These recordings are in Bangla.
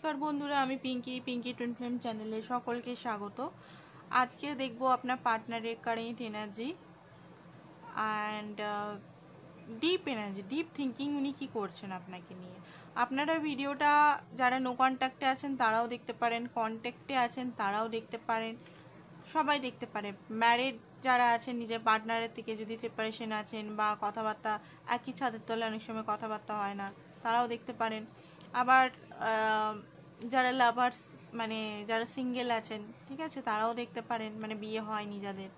নমস্কার বন্ধুরা, আমি পিঙ্কি টুইন ফ্লেম চ্যানেলে সকলকে স্বাগত। আজকে দেখব আপনার পার্টনারের current energy and deep energy, deep thinking, উনি কী করছেন আপনাকে নিয়ে। আপনারা ভিডিওটা যারা নো কন্ট্যাক্টে আছেন তারাও দেখতে পারেন, কন্ট্যাক্টে আছেন তারাও দেখতে পারেন, সবাই দেখতে পারে। ম্যারিড যারা আছেন, নিজের পার্টনারের থেকে যদি সেপারেশন আছেন বা কথাবার্তা একই ছাদের তলে অনেক সময় কথাবার্তা হয় না, তারাও দেখতে পারেন। আবার যারা লাভার্স মানে যারা সিঙ্গেল আছেন, ঠিক আছে, তারাও দেখতে পারেন, মানে বিয়ে হয়নি যাদের।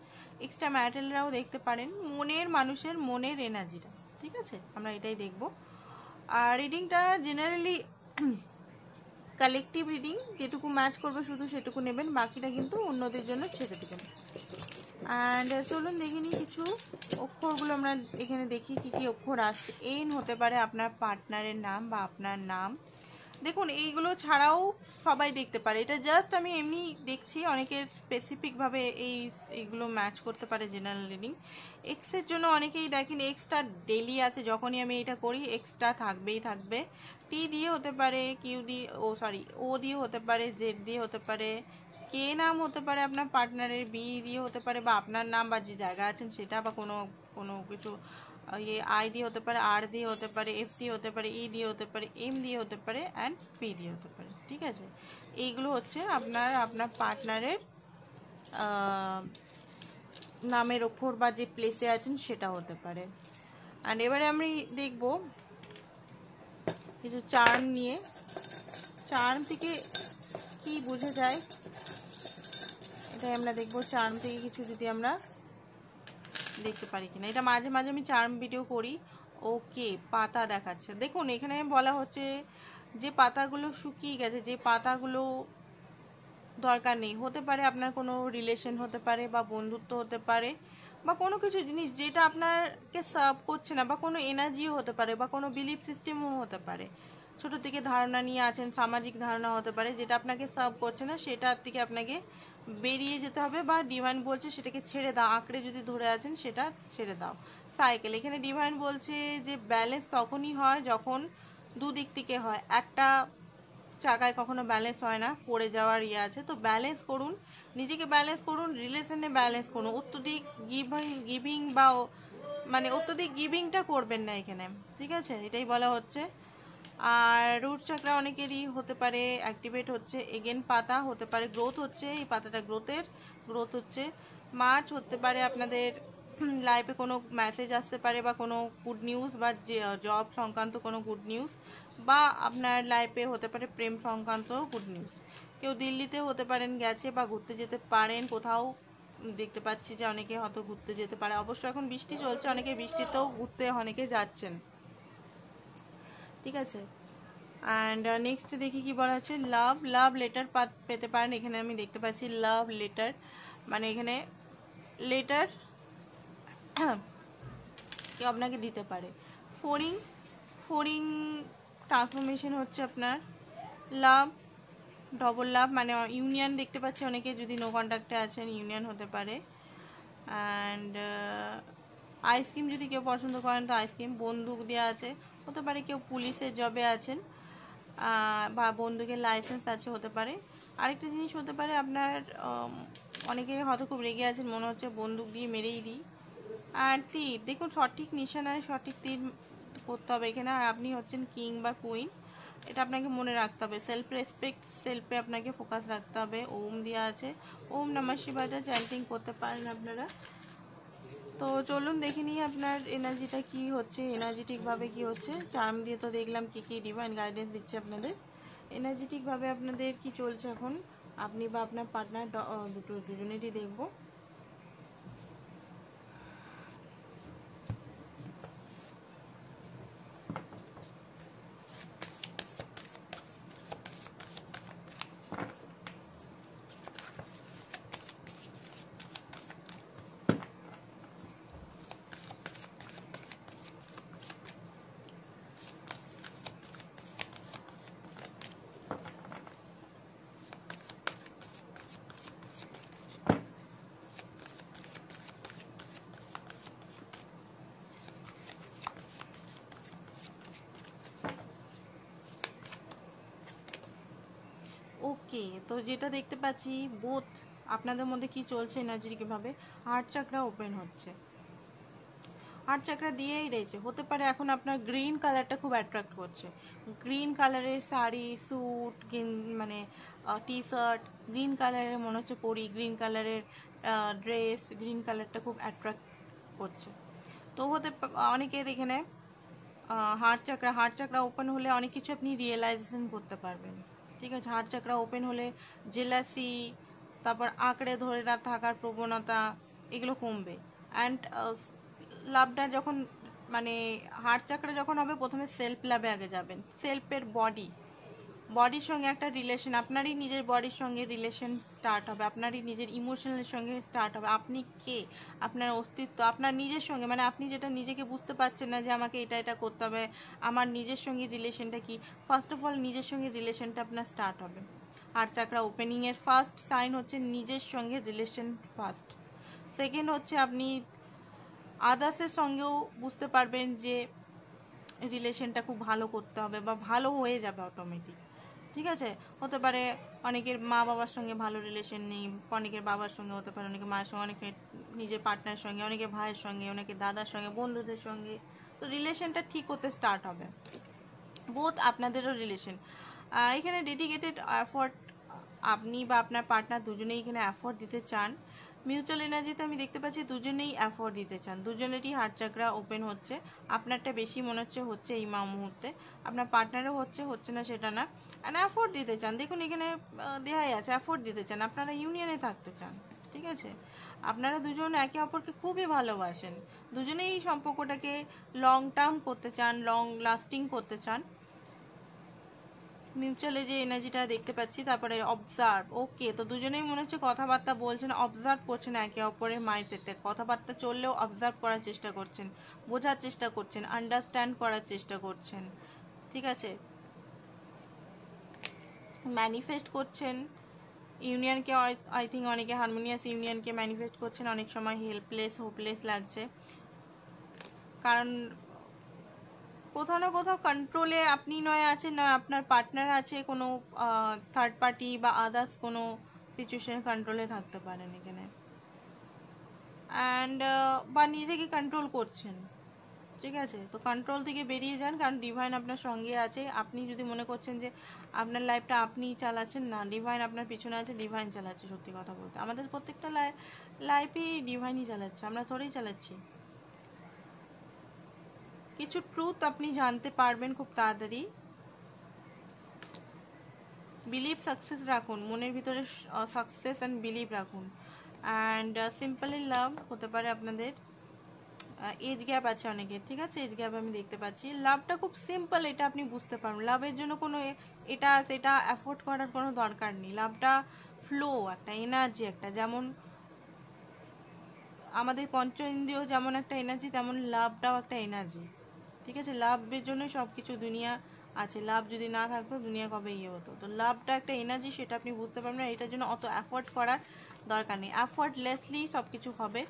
এক্সট্রা ম্যারিটালরাও দেখতে পারেন। মনের মানুষের মনের এনার্জিটা, ঠিক আছে, আমরা এটাই দেখব। আর রিডিংটা জেনারেলি কালেকটিভ রিডিং, যেটুকু ম্যাচ করবে শুধু সেটুকু নেবেন, বাকিটা কিন্তু অন্যদের জন্য ছেড়ে দেবেন। অ্যান্ড চলুন দেখে নিই কিছু অক্ষরগুলো। আমরা এখানে দেখি কি কি অক্ষর আসছে। এন হতে পারে আপনার পার্টনারের নাম বা আপনার নাম। দেখুন, এইগুলো ছাড়াও সবাই দেখতে পারে, এটা জাস্ট আমি এমনি দেখছি। অনেকের স্পেসিফিকভাবে এইগুলো ম্যাচ করতে পারে জেনারেল রিডিং। এক্সের জন্য অনেকেই দেখেন এক্সটা ডেলি আছে, যখনই আমি এটা করি এক্সটা থাকবেই থাকবে। টি দিয়ে হতে পারে, কিউ দিয়ে, ও দিয়ে হতে পারে, জেড দিয়ে হতে পারে, কে নাম হতে পারে আপনার পার্টনারের, বি দিয়ে হতে পারে বা আপনার নাম বা যে জায়গা আছেন সেটা, বা কোনো কিছু আই দিয়ে হতে পারে, আর দিয়ে হতে পারে, এফ দিয়ে হতে পারে, ই দিয়ে হতে পারে, এম দিয়ে হতে পারে, অ্যান্ড পি দিয়ে হতে পারে, ঠিক আছে। এইগুলো হচ্ছে আপনার পার্টনারের নামের অক্ষর বা যে প্লেসে আছেন সেটা হতে পারে। অ্যান্ড এবারে আমি দেখব কিছু চার্ম নিয়ে। চার্ম থেকে কি বোঝা যায় এটাই আমরা দেখবো। চার্ম থেকে কিছু যদি আমরা দেখতে পারি কিনা, এটা মাঝে মাঝে আমি চার্ম ভিডিও করি। ওকে, পাতা দেখাচ্ছে। দেখুন, এখানে বলা হচ্ছে যে পাতাগুলো শুকিয়ে গেছে, যে পাতাগুলো দরকার নেই, হতে পারে আপনার কোনো রিলেশন হতে পারে বা বন্ধুত্ব হতে পারে বা কোনো কিছু জিনিস যেটা আপনাকে সার্ভ করছে না, বা কোনো এনার্জিও হতে পারে বা কোনো বিলিফ সিস্টেমও হতে পারে। ছোট থেকে ধারণা নিয়ে আছেন, সামাজিক ধারণা হতে পারে, যেটা আপনাকে সার্ভ করছে না সেটার থেকে আপনাকে বেরিয়ে যেতে হবে, বা ডিভাইন বলছে সেটাকে ছেড়ে দাও। আঁকড়ে যদি ধরে আছেন সেটা ছেড়ে দাও। সাইকেল, এখানে ডিভাইন বলছে যে ব্যালেন্স তখনই হয় যখন দুদিক থেকে হয়। একটা চাকায় কখনো ব্যালেন্স হয় না, পড়ে যাওয়ার ইয়ে আছে। তো ব্যালেন্স করুন, নিজেকে ব্যালেন্স করুন, রিলেশনে ব্যালেন্স করুন। অত্যধিক গিভিং বা মানে অত্যধিক গিভিংটা করবেন না এখানে, ঠিক আছে, এটাই বলা হচ্ছে। আর রুট চাকরা অনেকেরই হতে পারে অ্যাক্টিভেট হচ্ছে। এগেন পাতা হতে পারে গ্রোথ হচ্ছে, এই পাতাটা গ্রোথ হচ্ছে। মাছ হতে পারে আপনাদের লাইফে কোনো মেসেজ আসতে পারে বা কোনো গুড নিউজ, বা জব সংক্রান্ত কোনো গুড নিউজ, বা আপনার লাইফে হতে পারে প্রেম সংক্রান্ত গুড নিউজ। কেউ দিল্লিতে হতে পারেন গেছে বা ঘুরতে যেতে পারেন কোথাও। দেখতে পাচ্ছি যে অনেকে হয়তো ঘুরতে যেতে পারে। অবশ্য এখন বৃষ্টি চলছে, অনেকে বৃষ্টিতেও ঘুরতে অনেকে যাচ্ছেন, ঠিক আছে। অ্যান্ড নেক্সট দেখি কি বলা হচ্ছে। লাভ লেটার পেতে পারেন। এখানে আমি দেখতে পাচ্ছি লাভ লেটার, মানে এখানে লেটার কেউ আপনাকে দিতে পারে। ফোরিং ট্রান্সফরমেশন হচ্ছে আপনার লাভ, ডবল লাভ, মানে ইউনিয়ন দেখতে পাচ্ছি। অনেকে যদি নো কন্ট্যাক্টে আছেন ইউনিয়ন হতে পারে। অ্যান্ড আইসক্রিম যদি কেউ পছন্দ করেন তো আইসক্রিম। বন্দুক দেওয়া আছে, হতে পারে কেউ পুলিশের জবে আছেন বা বন্দুকের লাইসেন্স আছে, হতে পারে। আরেকটা জিনিস হতে পারে আপনার অনেকে হয়তো খুব রেগে আছেন, মনে হচ্ছে বন্দুক দিয়ে মেরেই দিই। আর তীর, দেখুন সঠিক নিশানায় সঠিক তীর করতে হবে এখানে। আর আপনি হচ্ছেন কিং বা কুইন, এটা আপনাকে মনে রাখতে হবে। সেলফ রেসপেক্ট, সেলফে আপনাকে ফোকাস রাখতে হবে। ওম দেওয়া আছে, ওম নমঃ শিবায়টা চ্যান্টিং করতে পারেন আপনারা। তো চলুন দেখে নিই আপনার এনার্জিটা কি হচ্ছে, এনার্জেটিকভাবে কি হচ্ছে। চার্ম দিয়ে তো দেখলাম কি কি ডিভাইন গাইডেন্স দিচ্ছে আপনাদের। এনার্জেটিকভাবে আপনাদের কি চলছে এখন, আপনি বা আপনার পার্টনার দুজনেরই দেখবো। ওকে, তো যেটা দেখতে পাচ্ছি বোথ আপনাদের মধ্যে কি চলছে এনার্জিভাবে, হার্ট চাকরা ওপেন হচ্ছে, হার্ট চাকরা দিয়েই রয়েছে। হতে পারে এখন আপনার গ্রিন কালারটা খুব অ্যাট্রাক্ট করছে, গ্রিন কালারের শাড়ি, স্যুট, মানে টি শার্ট, গ্রিন কালারের মনে হচ্ছে পরি, গ্রিন কালারের ড্রেস, গ্রিন কালারটা খুব অ্যাট্রাক্ট করছে। তো অনেকের এখানে হার্ট চাকরা ওপেন হলে অনেক কিছু আপনি রিয়েলাইজেশন করতে পারবেন। ঠিক আছে, হার্ট চাকরা ওপেন হলে জেলাসি, তারপর আঁকড়ে ধরে না থাকার প্রবণতা, এগুলো কমবে। অ্যান্ড লাভটা যখন মানে হার্ট চাকরা যখন হবে, প্রথমে সেলফ লাভে আগে যাবেন। সেলফের বডির সঙ্গে একটা রিলেশন, আপনারই নিজের বডির সঙ্গে রিলেশন স্টার্ট হবে, আপনারই নিজের ইমোশনের সঙ্গে স্টার্ট হবে। আপনি কে, আপনার অস্তিত্ব, আপনার নিজের সঙ্গে, মানে আপনি যেটা নিজেকে বুঝতে পারছেন না যে আমাকে এটা করতে হবে, আমার নিজের সঙ্গে রিলেশনটা কি, ফার্স্ট অফ অল নিজের সঙ্গে রিলেশনটা আপনার স্টার্ট হবে। হার্ট চাকরা ওপেনিংয়ের ফার্স্ট সাইন হচ্ছে নিজের সঙ্গে রিলেশন ফার্স্ট। সেকেন্ড হচ্ছে আপনি আদার্সের সঙ্গেও বুঝতে পারবেন যে রিলেশনটা খুব ভালো করতে হবে বা ভালো হয়ে যাবে অটোমেটিক। ঠিক আছে, হতে পারে অনেকের মা বাবার সঙ্গে ভালো রিলেশন নেই, অনেকের বাবার সঙ্গে হতে পারে, অনেকের মায়ের সঙ্গে, অনেকের নিজের পার্টনারের সঙ্গে, অনেকের ভাইয়ের সঙ্গে, অনেকের দাদার সঙ্গে, বন্ধুদের সঙ্গে। তো রিলেশনটা ঠিক হতে স্টার্ট হবে, বোথ আপনাদেরও রিলেশন। এখানে ডেডিকেটেড এফোর্ট আপনি বা আপনার পার্টনার দুজনেই এখানে এফোর্ট দিতে চান। মিউচুয়াল এনার্জিতে আমি দেখতে পাচ্ছি দুজনেই এফোর্ট দিতে চান, দুজনেরই হার্ট চাকরা ওপেন হচ্ছে। আপনারটা বেশি মনে হচ্ছে এই মুহূর্তে, আপনার পার্টনারও হচ্ছে না সেটা না, অ্যান্ড এফোর্ট দিতে চান। দেখুন এখানে দেখাই আছে, এফোর্ট দিতে চান, আপনারা ইউনিয়নে থাকতে চান। ঠিক আছে, আপনারা দুজন একে অপরকে খুবই ভালোবাসেন, দুজনেই এই সম্পর্কটাকে লং টার্ম করতে চান, লং লাস্টিং করতে চান। মিউচুয়ালে যে এনার্জিটা দেখতে পাচ্ছি, তারপরে অবজার্ভ। ওকে, তো দুজনেই মনে হচ্ছে কথাবার্তা বলছেন, অবজার্ভ করছেন একে অপরের মাইন্ডসেটে, কথাবার্তা চললেও অবজার্ভ করার চেষ্টা করছেন, বোঝার চেষ্টা করছেন, আন্ডারস্ট্যান্ড করার চেষ্টা করছেন। ঠিক আছে, ম্যানিফেস্ট করছেন ইউনিয়নকে। আই থিঙ্ক অনেকে হারমোনিয়াস ইউনিয়নকে ম্যানিফেস্ট করছেন, অনেক সময় হেল্পলেস, হোপলেস লাগছে, কারণ কোথাও না কোথাও কন্ট্রোলে আপনি নয় আছেন, নয় আপনার পার্টনার আছে, কোনো থার্ড পার্টি বা আদার্স কোনো সিচুয়েশন কন্ট্রোলে থাকতে পারেন এখানে, অ্যান্ড বা নিজেকে কন্ট্রোল করছেন। ঠিক আছে, তো কন্ট্রোল থেকে বেরিয়ে যান, কারণ ডিভাইন আপনার সঙ্গে আছে। আপনি যদি মনে করছেন যে আপনার লাইফটা আপনিই চালাচ্ছেন, না, ডিভাইন আপনার পিছনে আছে, ডিভাইন চালাচ্ছে। সত্যি কথা বলতে আমাদের প্রত্যেকটা লাইফই ডিভাইনই চালাচ্ছে, আমরা থোড়েই চালাচ্ছি। কিছু ট্রুথ আপনি জানতে পারবেন খুব তাড়াতাড়ি। বিলিভ, সাকসেস রাখুন, মনের ভিতরে সাকসেস অ্যান্ড বিলিভ রাখুন। অ্যান্ড সিম্পলি লাভ হতে পারে আপনাদের। এজ গ্যাপ আছে অনেকের, ঠিক আছে, এজ গ্যাপ আমি দেখতে পাচ্ছি। লাভটা খুব সিম্পল, এটা আপনি বুঝতে পারবেন। লাভের জন্য কোনো এটা সেটা অ্যাফোর্ড করার কোনো দরকার নেই। লাভটা ফ্লো, একটা এনার্জি, একটা যেমন আমাদের পঞ্চ ইন্দ্রিয় যেমন একটা এনার্জি, তেমন লাভটাও একটা এনার্জি। ঠিক আছে, লাভের জন্য সব কিছু দুনিয়া আছে, লাভ যদি না থাকতো দুনিয়া কবে হতো। তো লাভটা একটা এনার্জি, সেটা আপনি বুঝতে পারবেন না, এটার জন্য অত এফোর্ট করার দরকার নেই, এফোর্টলেসলি সব কিছু হবে।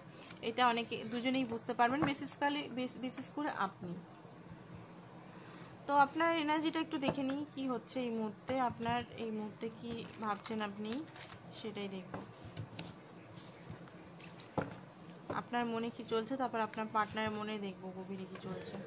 এটা অনেকে দুজনেই বুঝতে পারবেন, বিশেষ করে আপনি। তো আপনার এনার্জিটা একটু দেখে নিই কি হচ্ছে এই মুহূর্তে, আপনার এই মুহূর্তে কি ভাবছেন আপনি, সেটাই দেখব। আপনার মনে কি চলছে, তারপর আপনার পার্টনারের মনে দেখবো গভীরে কি চলছে।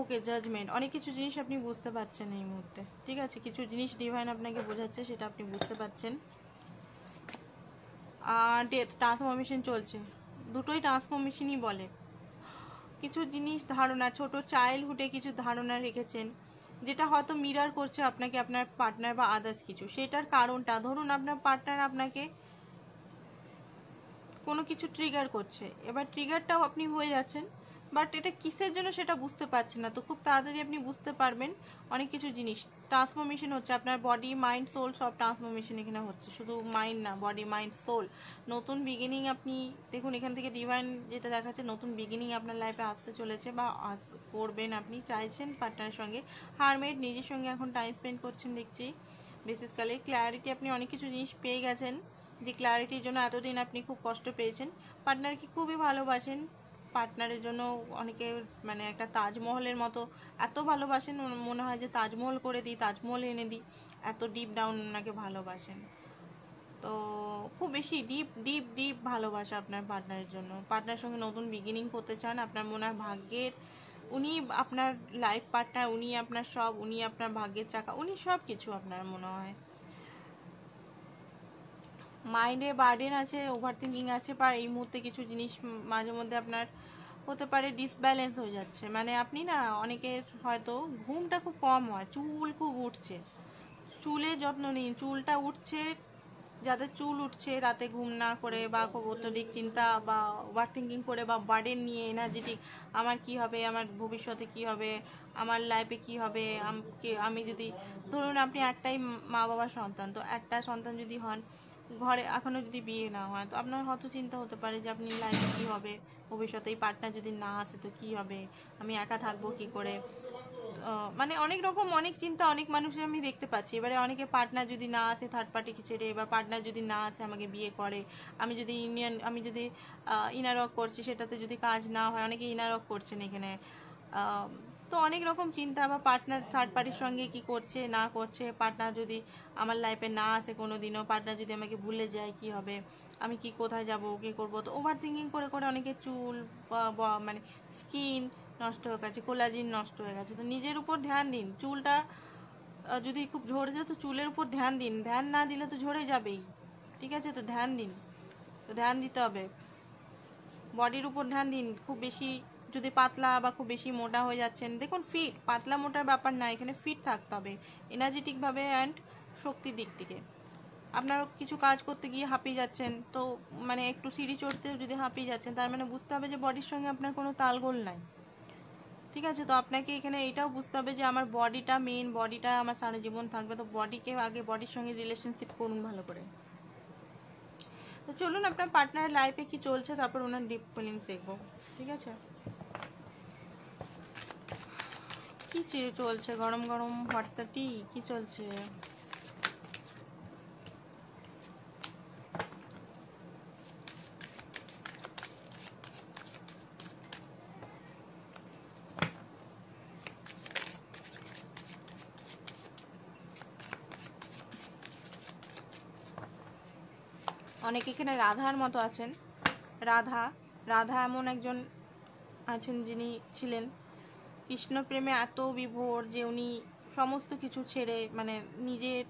ওকে, জাজমেন্ট। অনেক কিছু জিনিস আপনি বুঝতে পারছেন এই মুহূর্তে। ঠিক আছে, কিছু জিনিস ডিভাইন আপনাকে বোঝাচ্ছে, সেটা আপনি বুঝতে পারছেন। ডেথ, ট্রান্সফরমেশন চলছে, দুটোই ট্রান্সফরমেশনই বলে। কিছু জিনিস ধারণা, ছোট চাইল্ডহুডে কিছু ধারণা রেখেছেন, যেটা হয়তো মিরার করছে আপনাকে আপনার পার্টনার বা আদার্স কিছু। সেটার কারণটা, ধরুন আপনার পার্টনার আপনাকে কোনো কিছু ট্রিগার করছে, এবার ট্রিগারটাও আপনি হয়ে যাচ্ছেন, বাট এটা কিসের জন্য সেটা বুঝতে পারছেন না। তো খুব তাড়াতাড়ি আপনি বুঝতে পারবেন, অনেক কিছু জিনিস ট্রান্সফরমেশন হচ্ছে, আপনার বডি, মাইন্ড, সোল সব ট্রান্সফরমেশন এখানে হচ্ছে, শুধু মাইন্ড না, বডি, মাইন্ড, সোল। নতুন বিগিনিং আপনি দেখুন, এখান থেকে ডিভাইন যেটা দেখাচ্ছে, নতুন বিগিনিং আপনার লাইফে আসতে চলেছে বা করবেন, আপনি চাইছেন পার্টনারের সঙ্গে। হারমেট, নিজের সঙ্গে এখন টাইম স্পেন্ড করছেন দেখছি। বেসিক্যালি ক্ল্যারিটি, আপনি অনেক কিছু জিনিস পেয়ে গেছেন, যে ক্ল্যারিটির জন্য এতদিন আপনি খুব কষ্ট পেয়েছেন। পার্টনারকে খুবই ভালোবাসেন, পার্টনারের জন্য অনেকে মানে একটা তাজমহলের মতো এত ভালোবাসেন, মনে হয় যে তাজমহল করে দিই, তাজমহল এনে দিই, এত ডিপ ডাউন ওনাকে ভালোবাসেন। তো খুব বেশি ডিপ ডিপ ডিপ ভালোবাসা আপনার পার্টনারের জন্য। পার্টনারের সঙ্গে নতুন বিগিনিং করতে চান, আপনার মনে হয় ভাগ্যের, উনি আপনার লাইফ পার্টনার, উনি আপনার সব, উনি আপনার ভাগ্যের চাকা, উনি সব কিছু আপনার মনে হয়। মাইন্ডে বার্ডেন আছে, ওভার থিঙ্কিং আছে, বা এই মুহূর্তে কিছু জিনিস মাঝে মধ্যে আপনার হতে পারে ডিসব্যালেন্স হয়ে যাচ্ছে। মানে আপনি না, অনেকের হয়তো ঘুমটা খুব কম হয়, চুল খুব উঠছে, চুলের যত্ন নিন, চুলটা উঠছে, যাদের চুল উঠছে রাতে ঘুম না করে বা খুব অত্যধিক চিন্তা বা ওভার থিঙ্কিং করে বা বার্ডেন নিয়ে এনার্জেটিক, আমার কি হবে, আমার ভবিষ্যতে কি হবে, আমার লাইফে কি হবে, আমি যদি ধরুন আপনি একটাই মা বাবার সন্তান, তো একটা সন্তান যদি হন, ঘরে এখনো যদি বিয়ে না হয়, তো আপনার হয়তো চিন্তা হতে পারে যে আপনি লাইফে কি হবে, ভবিষ্যতে এই পার্টনার যদি না আসে তো কি হবে, আমি একা থাকবো কি করে। মানে অনেক রকম অনেক চিন্তা অনেক মানুষের আমি দেখতে পাচ্ছি। এবারে অনেকে পার্টনার যদি না আসে থার্ড পার্টিকে ছেড়ে, বা পার্টনার যদি না আসে আমাকে বিয়ে করে, আমি যদি ইনার ওয়ার্ক করছি সেটাতে যদি কাজ না হয়, অনেকে ইনার ওয়ার্ক করছেন এখানে। আহ, তো অনেক রকম চিন্তা, বা পার্টনার থার্ড পার্টির সঙ্গে কি করছে না করছে, পার্টনার যদি আমার লাইফে না আসে কোনো দিনও, পার্টনার যদি আমাকে ভুলে যায় কি হবে, আমি কি কোথায় যাব কি করব। তো ওভার থিঙ্কিং করে করে অনেকে চুল মানে স্কিন নষ্ট হয়ে গেছে, কোলাজিন নষ্ট হয়ে গেছে। তো নিজের উপর ধ্যান দিন। চুলটা যদি খুব ঝরে যায় তো চুলের উপর ধ্যান দিন, ধ্যান না দিলে তো ঝরে যাবেই, ঠিক আছে? তো ধ্যান দিন, তো ধ্যান দিতে হবে, বডির উপর ধ্যান দিন। খুব বেশি যদি পাতলা বা খুব বেশি মোটা হয়ে যাচ্ছেন, দেখুন ফিট, পাতলা মোটার ব্যাপার না, এখানে ফিট থাকতে হবে এনার্জেটিকভাবে অ্যান্ড শক্তির দিক থেকে। আপনার কিছু কাজ করতে গিয়ে হাঁপিয়ে যাচ্ছেন, তো মানে একটু সিঁড়ি চড়তেও যদি হাঁপিয়ে যাচ্ছেন, তার মানে বুঝতে হবে যে বডির সঙ্গে আপনার কোনো তালগোল নাই, ঠিক আছে? তো আপনাকে এখানে এইটাও বুঝতে হবে যে আমার বডিটা মেন, বডিটা আমার সারা জীবন থাকবে, তো বডিকে আগে, বডির সঙ্গে রিলেশনশিপ করুন ভালো করে। তো চলুন আপনার পার্টনারের লাইফে কি চলছে, তারপর ওনার ডিপ ফিলিংস দেখবো, ঠিক আছে? কি চলছে, গরম গরম ভর্তা টি কি চলছে? অনেকে এখানে রাধার মতো আছেন। রাধা, রাধা এমন একজন আছেন যিনি ছিলেন কৃষ্ণ প্রেমে এত বিভোর যে উনি সমস্ত কিছু ছেড়ে, মানে নিজের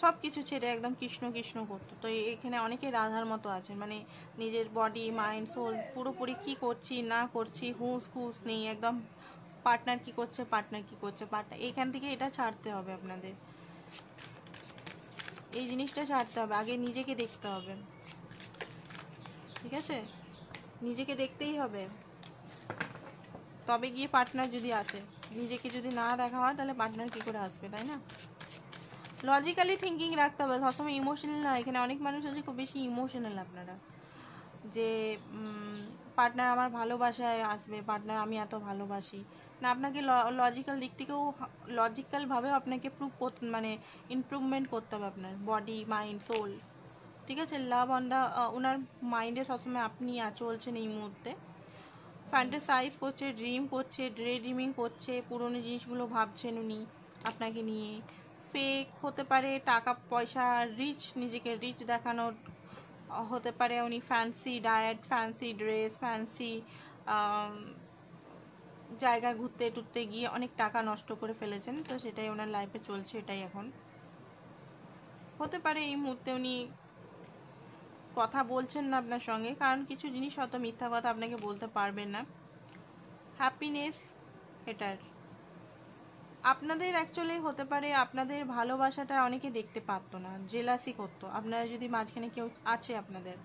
সব কিছু ছেড়ে একদম কৃষ্ণ কৃষ্ণ করতো। তো এখানে অনেকে রাধার মতো আছেন, মানে নিজের বডি মাইন্ড সোল পুরোপুরি কি করছি না করছি হুঁশ খুশ নেই, একদম পার্টনার কি করছে, পার্টনার কি করছে, পার্টনার, এইখান থেকে এটা ছাড়তে হবে আপনাদের, এই জিনিসটা ছাড়তে হবে, আগে নিজেকে দেখতে হবে, ঠিক আছে? নিজেকে দেখতেই হবে, তবে গিয়ে পার্টনার যদি আসে। নিজেকে যদি না দেখা হয় তাহলে পার্টনার কি করে আসবে, তাই না? লজিক্যালি থিঙ্কিং রাখতে হবে, সবসময় ইমোশনাল না। এখানে অনেক মানুষ আছে খুব বেশি ইমোশনাল আপনারা, যে পার্টনার আমার ভালোবাসায় আসবে, পার্টনার আমি এত ভালোবাসি না। আপনাকে লজিক্যাল দিক থেকেও, লজিক্যালভাবেও আপনাকে মানে ইমপ্রুভমেন্ট করতে হবে আপনার বডি মাইন্ড সোল, ঠিক আছে? লাভ অন দ্য, ওনার মাইন্ডে সবসময় আপনি চলছেন এই মুহূর্তে, ফ্যান্টাসাইজ করছে, ড্রিম করছে, ড্রে ড্রিমিং করছে, পুরনো জিনিসগুলো ভাবছেন উনি আপনাকে নিয়ে। ফেক হতে পারে, টাকা পয়সা, রিচ, নিজেকে রিচ দেখানোর হতে পারে। উনি fancy diet, fancy dress, fancy জায়গায় ঘুরতে টুরতে গিয়ে অনেক টাকা নষ্ট করে ফেলেছেন, তো সেটাই ওনার লাইফে চলছে। এটাই এখন হতে পারে এই মুহূর্তে উনি কথা বলছেন না আপনার সঙ্গে, কারণ কিছু জিনিস হয়তো মিথ্যা কথা আপনাকে বলতে পারবেন না। হ্যাপিনেস এটার আপনাদের অ্যাকচুয়ালি হতে পারে, আপনাদের ভালোবাসাটা অনেকে দেখতে পারতো না, জেলাসি করতো। আপনারা যদি মাঝখানে কেউ আছে, আপনাদের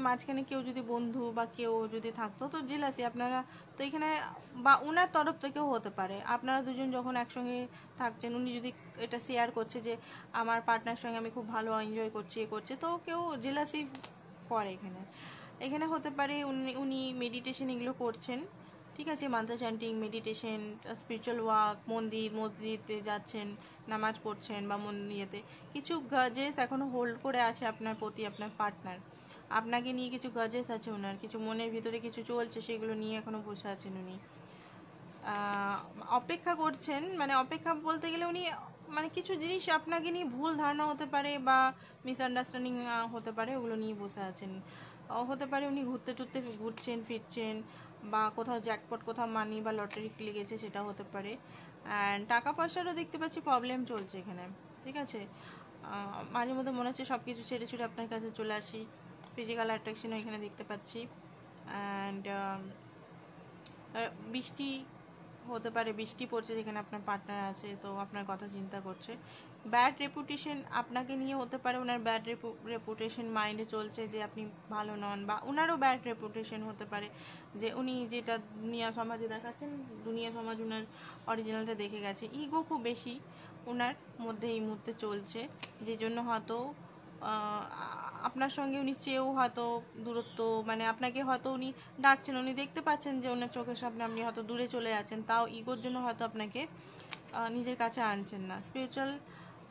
মাঝখানে কেউ যদি বন্ধু বা কেউ যদি থাকতো, তো জেলাসি আপনারা, তো এখানে বা ওনার তরফ থেকেও হতে পারে। আপনারা দুজন যখন একসঙ্গে থাকছেন, উনি যদি এটা শেয়ার করছে যে আমার পার্টনার সঙ্গে আমি খুব ভালো এনজয় করছি, এ করছে, তো কেউ জেলাসি করে এখানে। এখানে হতে পারে উনি মেডিটেশন এগুলো করছেন, ঠিক আছে? মান্ত্র চ্যান্টিং, মেডিটেশন, স্পিরিচুয়াল ওয়ার্ক, মন্দির মসজিদে যাচ্ছেন, নামাজ পড়ছেন বা মন ইয়েতে কিছু গাজেস এখনো হোল্ড করে আছে আপনার প্রতি, আপনার পার্টনার আপনাকে নিয়ে কিছু গাজেস আছে ওনার, কিছু মনের ভিতরে কিছু চলছে, সেগুলো নিয়ে এখনো বসে আছেন উনি। অপেক্ষা করছেন, মানে অপেক্ষা বলতে গেলে উনি মানে কিছু জিনিস আপনাকে নিয়ে ভুল ধারণা হতে পারে বা মিসআন্ডারস্ট্যান্ডিং হতে পারে, ওগুলো নিয়ে বসে আছেন। হতে পারে উনি ঘুরছেন ফিরছেন, বা কোথাও জ্যাকপট, কোথাও মানি বা লটারি লেগেছে, সেটা হতে পারে। অ্যান্ড টাকা পয়সারও দেখতে পাচ্ছি প্রবলেম চলছে এখানে, ঠিক আছে। মাঝে মধ্যে মনে হচ্ছে সব কিছু ছেড়ে ছুড়ে আপনার কাছে চলে আসি, ফিজিক্যাল অ্যাট্রাকশনও এখানে দেখতে পাচ্ছি। অ্যান্ড বৃষ্টি হতে পারে, বৃষ্টি পড়ছে যেখানে আপনার পার্টনার আছে, তো আপনার কথা চিন্তা করছে। ব্যাড রেপুটেশন আপনাকে নিয়ে হতে পারে, ওনার ব্যাড রেপুটেশন মাইন্ডে চলছে যে আপনি ভালো নন, বা ওনারও ব্যাড রেপুটেশন হতে পারে যে উনি যেটা দুনিয়া সমাজে দেখাচ্ছেন, দুনিয়া সমাজ ওনার অরিজিনালটা দেখে গেছে। ইগো খুব বেশি ওনার মধ্যে এই মুহূর্তে চলছে, যে জন্য হয়তো আপনার সঙ্গে উনি চেয়েও হয়তো দূরত্ব, মানে আপনাকে হয়তো উনি ডাকছেন, উনি দেখতে পাচ্ছেন যে ওনার চোখের সামনে আপনি হয়তো দূরে চলে যাচ্ছেন, তাও ইগোর জন্য হয়তো আপনাকে নিজের কাছে আনছেন না। স্পিরিচুয়াল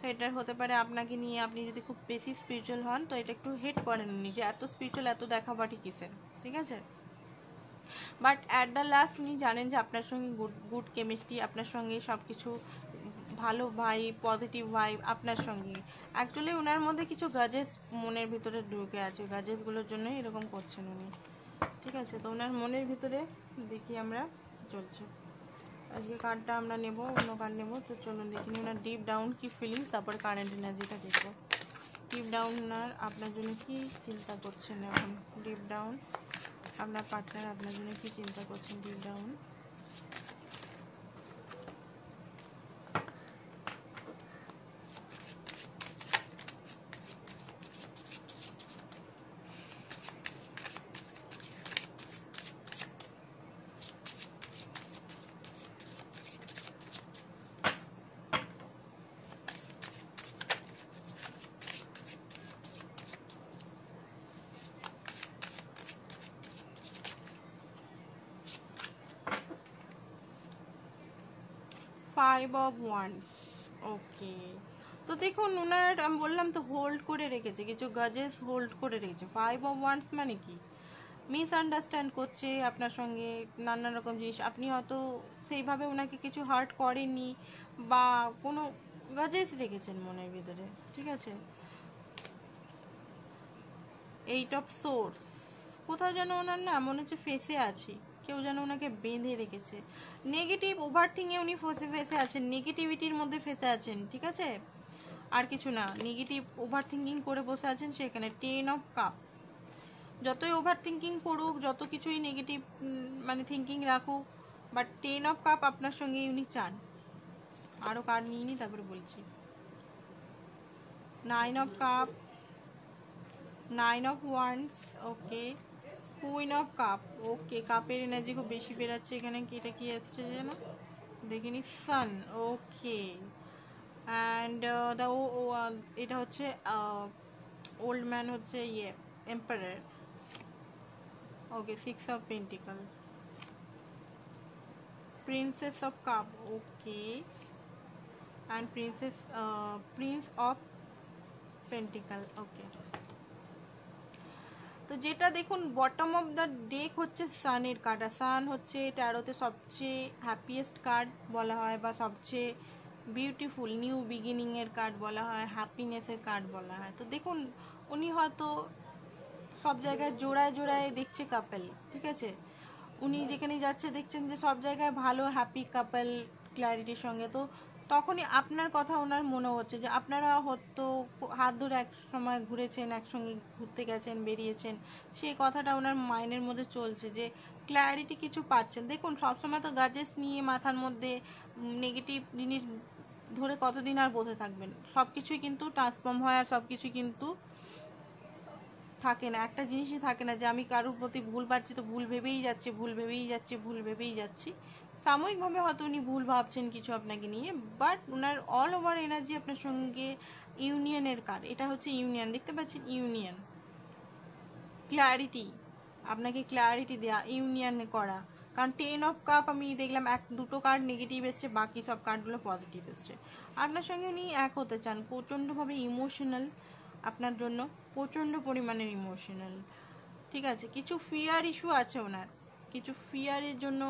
হেটার হতে পারে আপনাকে নিয়ে, আপনি যদি খুব বেশি স্পিরিচুয়াল হন তো এটা একটু হেট করেন উনি, যে এত স্পিরিচুয়াল এত দেখাবাটি কিসের, ঠিক আছে। বাট অ্যাট দ্য লাস্ট উনি জানেন যে আপনার সঙ্গে গুড কেমিস্ট্রি, আপনার সঙ্গে সব কিছু ভালো ভাইব, পজিটিভ ভাইব আপনার সঙ্গে। অ্যাকচুয়ালি ওনার মধ্যে কিছু গাজেস মনের ভিতরে ঢুকে আছে, গাজেসগুলোর জন্যই এরকম করছেন উনি, ঠিক আছে। তো ওনার মনের ভিতরে দেখি আমরা চলছে। আজকে কার্ডটা আমরা নেব, অন্য কার্ড নেব, তো চলুন দেখি ওনার ডিপ ডাউন কি ফিলিংস, তারপর কারেন্ট এনার্জিটা দেখবো। ডিপ ডাউন ওনার আপনার জন্য কি চিন্তা করছেন এখন, ডিপ ডাউন আপনার পার্টনার আপনার জন্য কি চিন্তা করছেন, deep down. Five of wands, okay. তো দেখুন ওনার, আমি বললাম তো হোল্ড করে রেখেছে, কিছু গাজেস হোল্ড করে রেখেছে। ফাইভ অফ ওয়ান্স মানে কি, মিসআন্ডারস্ট্যান্ড করছে আপনার সঙ্গে নানান রকম জিনিস, আপনি হয়তো সেইভাবে ওনাকে কিছু হার্ট করেননি, বা কোনো গাজেস রেখেছেন মনের ভিতরে, ঠিক আছে। এইট অফ সোর্স, কোথাও যেন ওনার না মনে হচ্ছে ফেসে আছি, কেউ যেন ওনাকে বেঁধে রেখেছে, নেগেটিভ ওভারথিংয়ে উনি ফেসে আছেন, নেগেটিভিটির মধ্যে ফেসে আছেন, ঠিক আছে। আর কিছু না, নেগেটিভ ওভার থিঙ্কিং করে বসে আছেন সেখানে। টেন অফ কাপ, যতই ওভার থিঙ্কিং করুক, যত কিছুই নেগেটিভ মানে থিঙ্কিং রাখুক, বাট টেন অফ কাপ আপনার সঙ্গে উনি চান। আরও কার্ড নিয়ে নি তারপরে বলছি। Nine of cups, nine of wands, okay. Queen of cups, okay. কাপের এনার্জি খুব বেশি বেরাচ্ছে এখানে, কি এটা কি আসছে যেন দেখিনি, সান, ওকে। অ্যান্ড দ্য এটা হচ্ছে ওল্ড ম্যান, হচ্ছে ইয়ে emperor, okay. Six of pentacle, princess of cups, okay. And prince of pentacle, okay. তো যেটা দেখুন বটম অফ দ্য ডেক হচ্ছে সানের কার্ড, আর সান হচ্ছে ট্যারোতে সবচেয়ে হ্যাপিয়েস্ট কার্ড বলা হয়, বা সবচেয়ে বিউটিফুল নিউ বিগিনিংয়ের কার্ড বলা হয়, হ্যাপিনেসের কার্ড বলা হয়। তো দেখুন উনি হয়তো সব জায়গায় জোড়ায় জোড়ায় দেখছে কাপেল, ঠিক আছে। উনি যেখানে যাচ্ছে দেখছেন যে সব জায়গায় ভালো হ্যাপি কাপেল ক্ল্যারিটির সঙ্গে, তো তখনই আপনার কথা ওনার মনে হচ্ছে যে আপনারা হয়তো হাত ধরে এক সময় ঘুরেছেন, একসঙ্গে ঘুরতে গেছেন, বেরিয়েছেন, সেই কথাটা ওনার মাইন্ডের মধ্যে চলছে, যে ক্ল্যারিটি কিছু পাচ্ছেন। দেখুন সবসময় তো গাজেস নিয়ে মাথার মধ্যে নেগেটিভ জিনিস ধরে কতদিন আর বসে থাকবেন, সব কিছুই কিন্তু ট্রান্সফর্ম হয়, আর সব কিছুই কিন্তু থাকে না, একটা জিনিসই থাকে না যে আমি কারোর প্রতি ভুল পাচ্ছি তো ভুল ভেবেই যাচ্ছি, ভুল ভেবেই যাচ্ছি, ভুল ভেবেই যাচ্ছি। সাময়িকভাবে হয়তো উনি ভুল ভাবছেন কিছু আপনাকে নিয়ে, but owner all over energy আপনার সঙ্গে ইউনিয়নের কার্ড, এটা হচ্ছে ইউনিয়ন, দেখতে পাচ্ছেন ইউনিয়ন, ক্ল্যারিটি, আপনাকে ক্ল্যারিটি দেয়া, ইউনিয়ন করা, কারণ 10 অফ কাপ আমি দেখলাম দুটো কার্ড নেগেটিভ এসছে, বাকি সব কার্ডগুলো পজিটিভ এসছে। আপনার সঙ্গে উনি এক হতে চান, প্রচণ্ডভাবে ইমোশনাল আপনার জন্য, প্রচণ্ড পরিমাণের ইমোশনাল। ঠিক আছে, কিছু ফিয়ার ইস্যু আছে ওনার, কিছু ফিয়ারের জন্য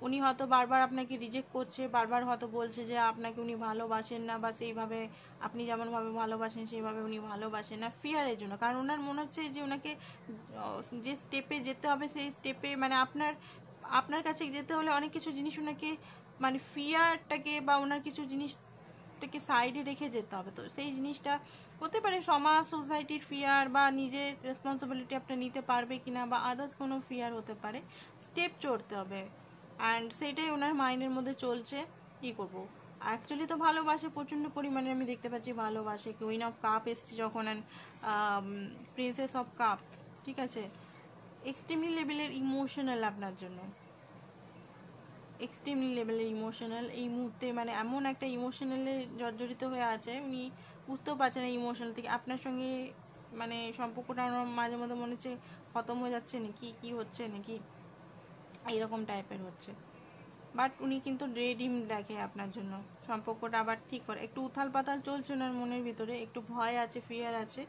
উনি হয়তো বারবার আপনাকে রিজেক্ট করছে, বারবার হয়তো বলছে যে আপনাকে উনি ভালোবাসেন না, বা সেইভাবে আপনি যেমনভাবে ভালোবাসেন সেইভাবে উনি ভালোবাসেন না, ফিয়ারের জন্য। কারণ ওনার মনে হচ্ছে যে ওনাকে যে স্টেপে যেতে হবে সেই স্টেপে মানে আপনার কাছে যেতে হলে অনেক কিছু জিনিস ওনাকে মানে ফিয়ারটাকে বা ওনার কিছু জিনিসটাকে সাইডে রেখে যেতে হবে। তো সেই জিনিসটা হতে পারে সমাজ সোসাইটির ফিয়ার, বা নিজের রেসপন্সিবিলিটি আপনি নিতে পারবে কিনা, বা আদার্স কোনো ফিয়ার হতে পারে, স্টেপ চড়তে হবে। অ্যান্ড সেটাই ওনার মাইন্ডের মধ্যে চলছে, কী করবো। অ্যাকচুয়ালি তো ভালোবাসে প্রচণ্ড পরিমাণে, আমি দেখতে পাচ্ছি ভালোবাসে। কুইন অফ কাপ এসছে যখন, অ্যান্ড প্রিন্সেস অফ কাপ, ঠিক আছে, এক্সট্রিমলি লেভেলের ইমোশনাল আপনার জন্য, এক্সট্রিমলি লেভেলের ইমোশনাল এই মুহূর্তে, মানে এমন একটা ইমোশনালে জর্জরিত হয়ে আছে উনি বুঝতেও পারছেন না ইমোশনাল থেকে আপনার সঙ্গে মানে সম্পর্কটা আমার মাঝে মধ্যে মনে হচ্ছে খতম হয়ে যাচ্ছে নাকি, কি হচ্ছে নাকি, এইরকম টাইপের হচ্ছে। বাট উনি কিন্তু রেডি রাখে আপনার জন্য সম্পর্কটা আবার ঠিক করে। একটু উথাল পাতাল চলছে ওনার মনের ভিতরে, একটু ভয় আছে, ফিয়ার আছে।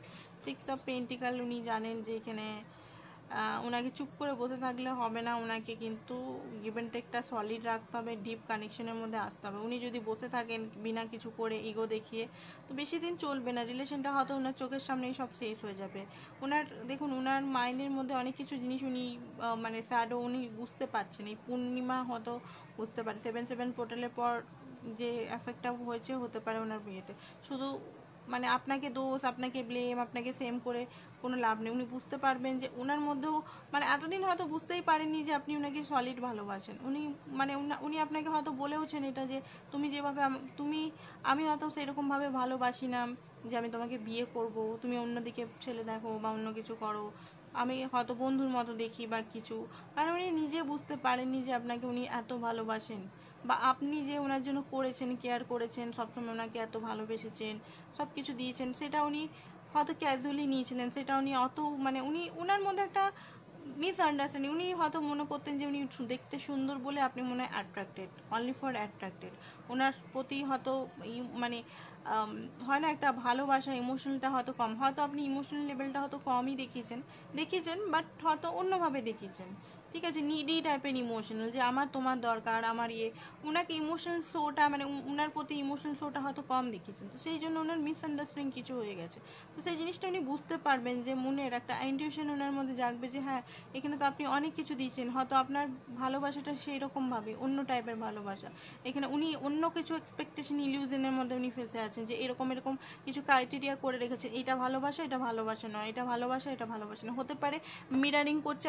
6 অফ পেন্টিকাল, উনি জানেন যে এখানে ওনাকে চুপ করে বসে থাকলে হবে না, ওনাকে কিন্তু গিভ অ্যান্ড টেকটা সলিড রাখতে হবে, ডিপ কানেকশনের মধ্যে আসতে হবে। উনি যদি বসে থাকেন বিনা কিছু করে, ইগো দেখিয়ে, তো বেশি দিন চলবে না রিলেশনটা, হয়তো ওনার চোখের সামনেই সব শেষ হয়ে যাবে। ওনার দেখুন ওনার মাইন্ডের মধ্যে অনেক কিছু জিনিস উনি মানে স্যাডও উনি বুঝতে পারছেন। এই পূর্ণিমা হয়তো বুঝতে পারে 7/7 পোর্টালের পর যে এফেক্টটা হয়েছে হতে পারে ওনার বিয়েতে। শুধু মানে আপনাকে দোষ, আপনাকে ব্লেম, আপনাকে সেম করে কোনো লাভ নেই। উনি বুঝতে পারবেন যে ওনার মধ্যেও মানে এতদিন হয়তো বুঝতেই পারেননি যে আপনি ওনাকে সলিড ভালোবাসেন। উনি মানে উনি আপনাকে হয়তো বলেওছেন এটা যে তুমি যেভাবে আমি হয়তো সেরকমভাবে ভালোবাসি না যে আমি তোমাকে বিয়ে করব, তুমি অন্যদিকে ছেলে দেখো বা অন্য কিছু করো, আমি হয়তো বন্ধুর মতো দেখি বা কিছু। কারণ উনি নিজে বুঝতে পারেননি যে আপনাকে উনি এত ভালোবাসেন, বা আপনি যে ওনার জন্য করেছেন, কেয়ার করেছেন, সবসময় ওনাকে এত ভালোবেসেছেন, সব কিছু দিয়েছেন, সেটা উনি হয়তো ক্যাজুয়ালি নিয়েছিলেন। সেটা উনি অত মানে ওনার মধ্যে একটা মিসআন্ডারস্ট্যান্ডিং, উনি হয়তো মনে করতেন যে উনি দেখতে সুন্দর বলে আপনি মনে হয় অ্যাট্রাক্টেড, অনলি ফর অ্যাট্রাক্টেড। ওনার প্রতি হয়তো মানে হয় না একটা ভালোবাসা, ইমোশনালটা হয়তো কম, হয়তো আপনি ইমোশনাল লেভেলটা হয়তো কমই দেখিয়েছেন, বাট হয়তো অন্যভাবে দেখিয়েছেন। ঠিক আছে, নিডি টাইপের ইমোশনাল, যে আমার তোমার দরকার, আমার ওনাকে ইমোশনাল শোটা মানে ওনার প্রতি ইমোশনাল শোটা হয়তো কম দেখিয়েছেন। তো সেই জন্য ওনার মিসআন্ডারস্ট্যান্ডিং কিছু হয়ে গেছে। তো সেই জিনিসটা উনি বুঝতে পারবেন, যে মনের একটা ইনটিউশন ওনার মধ্যে জাগবে যে হ্যাঁ এখানে তো আপনি অনেক কিছু দিয়েছেন, হয়তো আপনার ভালোবাসাটা সেই রকমভাবে অন্য টাইপের ভালোবাসা। এখানে উনি অন্য কিছু এক্সপেকটেশন ইলিউশনের মধ্যে উনি ফেসে আছেন, যে এরকম কিছু ক্রাইটেরিয়া করে রেখেছেন, এটা ভালোবাসা, এটা ভালোবাসা নয়, এটা ভালোবাসা, এটা ভালোবাসা না। হতে পারে মিরারিং করছে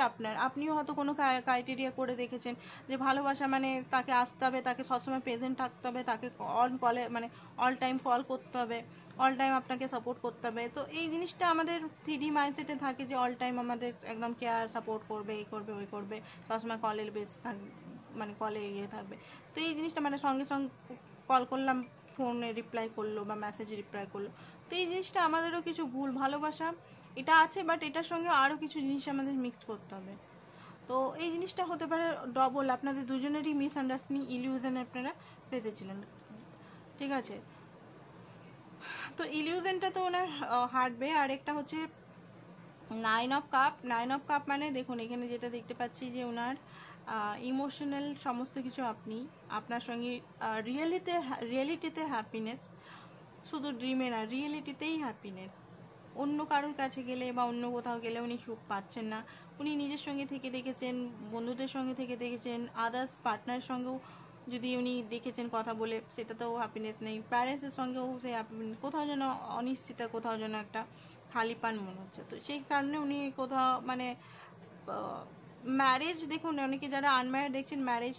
আপনিও হয়তো কোনো ক্রাইটেরিয়া করে দেখেছেন যে ভালোবাসা মানে তাকে আসতে হবে, তাকে সবসময় প্রেজেন্ট থাকতে হবে, তাকে অন কলে মানে অল টাইম কল করতে হবে, অল টাইম আপনাকে সাপোর্ট করতে হবে। তো এই জিনিসটা আমাদের 3D মাইন্ডসেটে থাকে যে অল টাইম আমাদের একদম কেয়ার সাপোর্ট করবে, এই করবে ওই করবে, সবসময় কলের বেস থাকবে, মানে কলে থাকবে। তো এই জিনিসটা মানে সঙ্গে সঙ্গে কল করলাম, ফোনে রিপ্লাই করলো বা মেসেজে রিপ্লাই করলো। তো এই জিনিসটা আমাদেরও কিছু ভুল, ভালোবাসা এটা আছে, বাট এটার সঙ্গে আরও কিছু জিনিস আমাদের মিক্সড করতে হবে। তো এই জিনিসটা হতে পারে ডবল, আপনাদের দুজনেরই মিসআন্ডারস্ট্যান্ডিং ইলিউশন আপনারা পেতেছিলেন। ঠিক আছে, তো ইলিউশনটা তো ওনার হাঁটবে। আর একটা হচ্ছে 9 অফ কাপ মানে দেখুন এখানে যেটা দেখতে পাচ্ছি যে ওনার ইমোশনাল সমস্ত কিছু আপনার সঙ্গে রিয়েলিটিতে হ্যাপিনেস, শুধু ড্রিমে না, রিয়েলিটিতেই হ্যাপিনেস। অন্য কারোর কাছে গেলে বা অন্য কোথাও গেলে উনি সুখ পাচ্ছেন না। উনি নিজের সঙ্গে থেকে দেখেছেন, বন্ধুদের সঙ্গে থেকে দেখেছেন, আদার্স পার্টনারের সঙ্গেও যদি উনি দেখেছেন কথা বলে, সেটাতেও হ্যাপিনেস নেই। প্যারেন্টসের সঙ্গেও সে কোথাও যেন অনিশ্চিত, কোথাও যেন একটা খালিপান মনে হচ্ছে। তো সেই কারণে উনি কোথাও মানে ম্যারেজ, দেখুন অনেকে যারা আনম্যারিড দেখছেন ম্যারেজ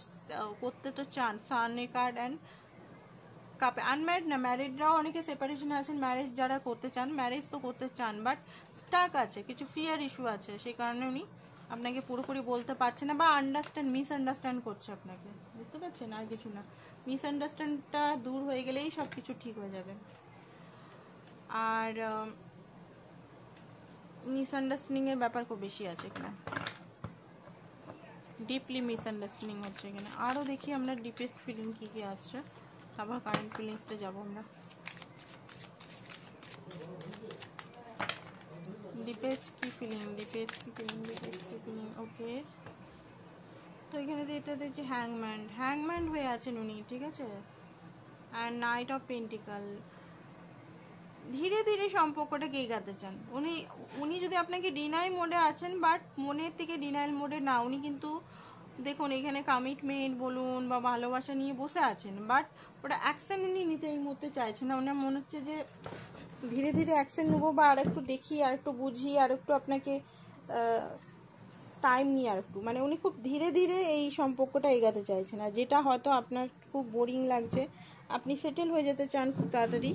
করতে তো চান, সানের কার্ড অ্যান্ড কাপে। আনম্যারিড না, ম্যারিডরাও অনেকে সেপারেশনে আছেন, ম্যারেজ যারা করতে চান ম্যারেজ তো করতে চান, বাট স্টাক আছে, কিছু ফিয়ার ইস্যু আছে, সেই কারণে উনি আপনাকে পুরোপুরি বলতে পারছে না, বা মিসআন্ডারস্ট্যান্ড করছে আপনাকে, বুঝতে পারছেন, আর কিছু না। মিসআন্ডারস্ট্যান্ডটা দূর হয়ে গেলেই সব কিছু ঠিক হয়ে যাবে। আর মিসআন্ডারস্ট্যান্ডিংয়ের ব্যাপার খুব বেশি আছে এখানে, ডিপলি মিসআন্ডারস্ট্যান্ডিং হচ্ছে এখানে। আরও দেখি আমরা ডিপেস্ট ফিলিং কী কী আসছে, আবার কারেন্ট ফিলিংসটা যাবো আমরা। ডিপেস্ট কি ফিলিং, ডিপেস্ট কি ফিলিং, ডিপেস্ট কি ফিলিং। ওকে, তো এখানে তো এটা দেখছি হ্যাংম্যান হয়ে আছেন উনি, ঠিক আছে। অ্যান্ড নাইট অফ পেন্টিকাল, ধীরে ধীরে সম্পর্কটাকে এগাতে চান উনি। উনি যদি আপনাকে ডিনাই মোডে আছেন, বাট মনের থেকে ডিনাইল মোডে না, উনি কিন্তু দেখুন এখানে কমিটমেন্ট বলুন বা ভালোবাসা নিয়ে বসে আছেন, বাট ওটা অ্যাকশন উনি নিতে এই মুহূর্তে চাইছেন না। ওনার মনে হচ্ছে যে ধীরে ধীরে অ্যাকশন নেবো, বা আর একটু দেখি, আর একটু বুঝি, আর একটু আপনাকে টাইম নিয়ে আর একটু, মানে উনি খুব ধীরে ধীরে এই সম্পর্কটা এগাতে চাইছেন। আর যেটা হয়তো আপনার খুব বোরিং লাগছে, আপনি সেটেল হয়ে যেতে চান খুব তাড়াতাড়ি,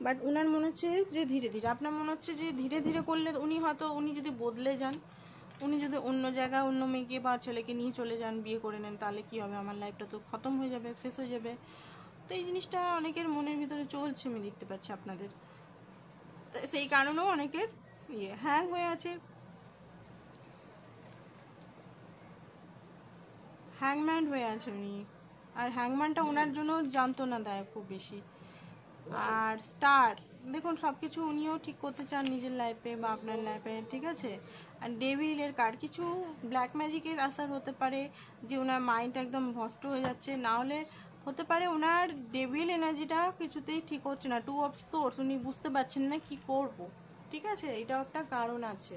বাট উনার মনে হচ্ছে যে ধীরে ধীরে, আপনার মনে হচ্ছে যে ধীরে ধীরে করলে উনি হয়তো, উনি যদি বদলে যান, উনি যদি অন্য জায়গায় অন্য মেয়েকে বা ছেলেকে নিয়ে চলে যান, বিয়ে করে নেন, তাহলে কি হবে, আমার লাইফটা তো খতম হয়ে যাবে, শেষ হয়ে যাবে। তো এই জিনিসটা অনেকের মনের ভিতরে চলছে, আমি দেখতে পাচ্ছি আপনাদের। সেই কারণেও অনেকের হ্যাং হয়ে আছে, হ্যাংম্যান হয়ে আছে উনি। আর হ্যাংম্যানটা ওনার জন্য যন্ত্রণাদায়ক খুব বেশি। আর স্টার, দেখুন সব কিছু উনিও ঠিক করতে চান নিজের লাইফে বা আপনার লাইফে, ঠিক আছে। আর ডেভিলের কার্ড, কিছু ব্ল্যাক ম্যাজিকের আসার হতে পারে, যে ওনার মাইন্ড একদম ভস্ট হয়ে যাচ্ছে, না হলে হতে পারে ওনার ডেভিল এনার্জিটা কিছুতেই ঠিক হচ্ছে না। টু অফ সোর্স, উনি বুঝতে পারছেন না কি করব, ঠিক আছে, এটাও একটা কারণ আছে।